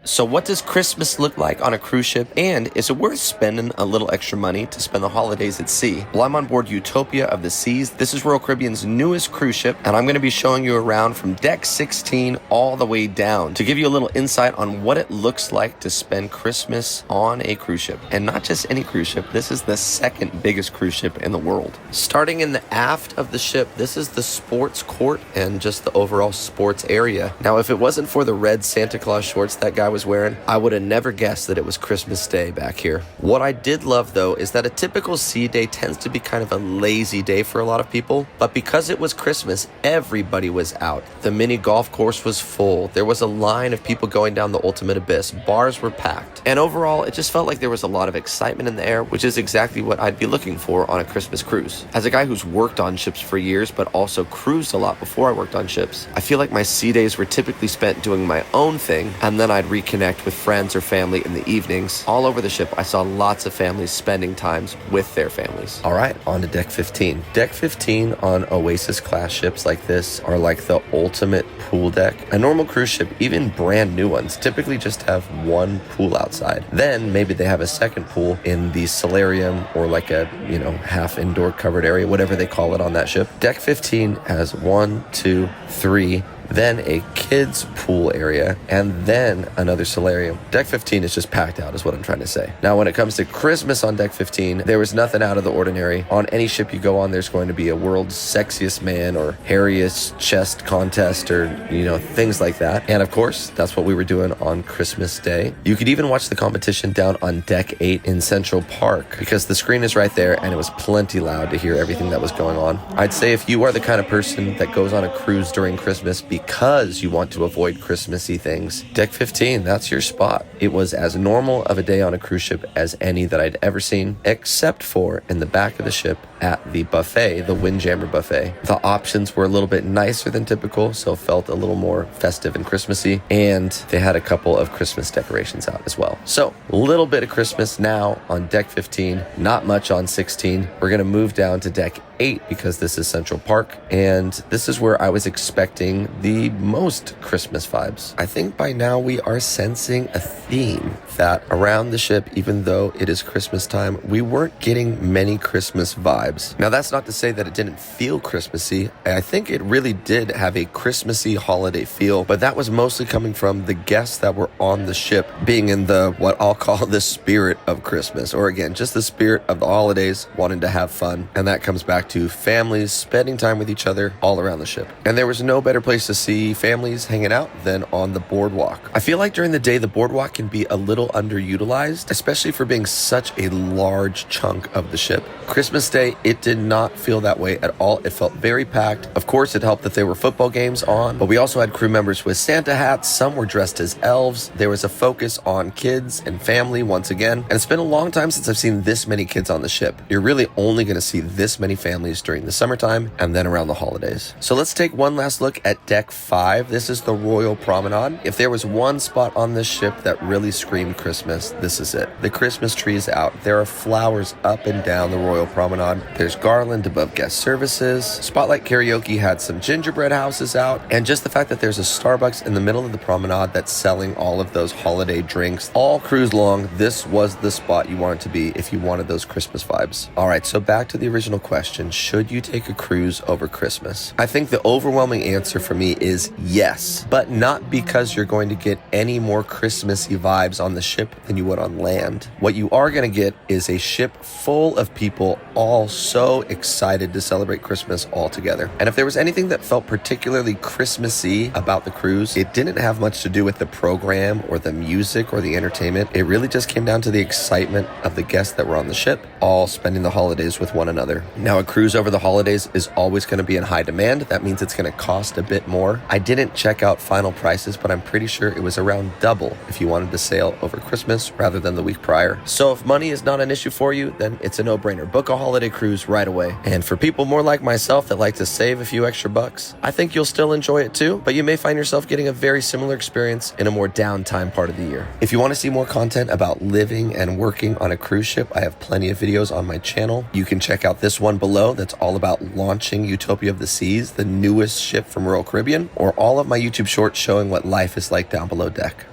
So what does Christmas look like on a cruise ship, and is it worth spending a little extra money to spend the holidays at sea? Well, I'm on board Utopia of the Seas. This is Royal Caribbean's newest cruise ship, and I'm going to be showing you around from deck 16 all the way down to give you a little insight on what it looks like to spend Christmas on a cruise ship. And not just any cruise ship, this is the second biggest cruise ship in the world. Starting in the aft of the ship, this is the sports court and just the overall sports area. Now, if it wasn't for the red Santa Claus shorts that guy was wearing, I would have never guessed that it was Christmas Day back here. What I did love, though, is that a typical sea day tends to be kind of a lazy day for a lot of people, but because it was Christmas, everybody was out. The mini golf course was full. There was a line of people going down the ultimate abyss. Bars were packed. And overall, it just felt like there was a lot of excitement in the air, which is exactly what I'd be looking for on a Christmas cruise. As a guy who's worked on ships for years, but also cruised a lot before I worked on ships, I feel like my sea days were typically spent doing my own thing, and then I'd reconnect with friends or family in the evenings. All over the ship, I saw lots of families spending times with their families. All right, on to deck 15. Deck 15 on Oasis class ships like this are like the ultimate pool deck. A normal cruise ship, even brand new ones, typically just have one pool outside. Then maybe they have a second pool in the solarium or like a, half indoor covered area, whatever they call it on that ship. Deck 15 has 1, 2, 3, then a kids pool area, and then another solarium. Deck 15 is just packed out is what I'm trying to say. Now, when it comes to Christmas on deck 15, there was nothing out of the ordinary. On any ship you go on, there's going to be a world's sexiest man or hairiest chest contest or, things like that. And of course, that's what we were doing on Christmas Day. You could even watch the competition down on deck 8 in Central Park because the screen is right there and it was plenty loud to hear everything that was going on. I'd say if you are the kind of person that goes on a cruise during Christmas because you want to avoid Christmassy things, deck 15, that's your spot. It was as normal of a day on a cruise ship as any that I'd ever seen, except for in the back of the ship at the buffet, the Windjammer buffet. The options were a little bit nicer than typical, so felt a little more festive and Christmassy, and they had a couple of Christmas decorations out as well. So, a little bit of Christmas now on deck 15, not much on 16. We're going to move down to deck 8 because this is Central Park, and this is where I was expecting the most Christmas vibes. I think by now we are sensing a theme that around the ship, even though it is Christmas time, we weren't getting many Christmas vibes. Now, that's not to say that it didn't feel Christmassy. I think it really did have a Christmassy holiday feel, but that was mostly coming from the guests that were on the ship being in the, what I'll call the spirit of Christmas, or again, just the spirit of the holidays, wanting to have fun. And that comes back to families spending time with each other all around the ship. And there was no better place to see families hanging out than on the boardwalk. I feel like during the day, the boardwalk can be a little underutilized, especially for being such a large chunk of the ship. Christmas Day, it did not feel that way at all. It felt very packed. Of course, it helped that there were football games on, but we also had crew members with Santa hats. Some were dressed as elves. There was a focus on kids and family once again. And it's been a long time since I've seen this many kids on the ship. You're really only going to see this many families during the summertime and then around the holidays. So let's take one last look at deck 5. This is the Royal Promenade. If there was one spot on this ship that really screamed Christmas, this is it. The Christmas tree is out. There are flowers up and down the Royal Promenade. There's garland above guest services. Spotlight Karaoke had some gingerbread houses out. And just the fact that there's a Starbucks in the middle of the promenade that's selling all of those holiday drinks all cruise long, this was the spot you wanted to be if you wanted those Christmas vibes. All right, so back to the original question. Should you take a cruise over Christmas? I think the overwhelming answer for me is yes, but not because you're going to get any more Christmassy vibes on the ship than you would on land. What you are going to get is a ship full of people all so excited to celebrate Christmas all together. And if there was anything that felt particularly Christmassy about the cruise, it didn't have much to do with the program or the music or the entertainment. It really just came down to the excitement of the guests that were on the ship, all spending the holidays with one another. Now, a cruise over the holidays is always going to be in high demand. That means it's going to cost a bit more. I didn't check out final prices, but I'm pretty sure it was around double if you wanted to sail over Christmas rather than the week prior. So if money is not an issue for you, then it's a no-brainer. Book a holiday cruise right away. And for people more like myself that like to save a few extra bucks, I think you'll still enjoy it too, but you may find yourself getting a very similar experience in a more downtime part of the year. If you want to see more content about living and working on a cruise ship, I have plenty of videos on my channel. You can check out this one below that's all about launching Utopia of the Seas, the newest ship from Royal Caribbean, or all of my YouTube shorts showing what life is like down below deck.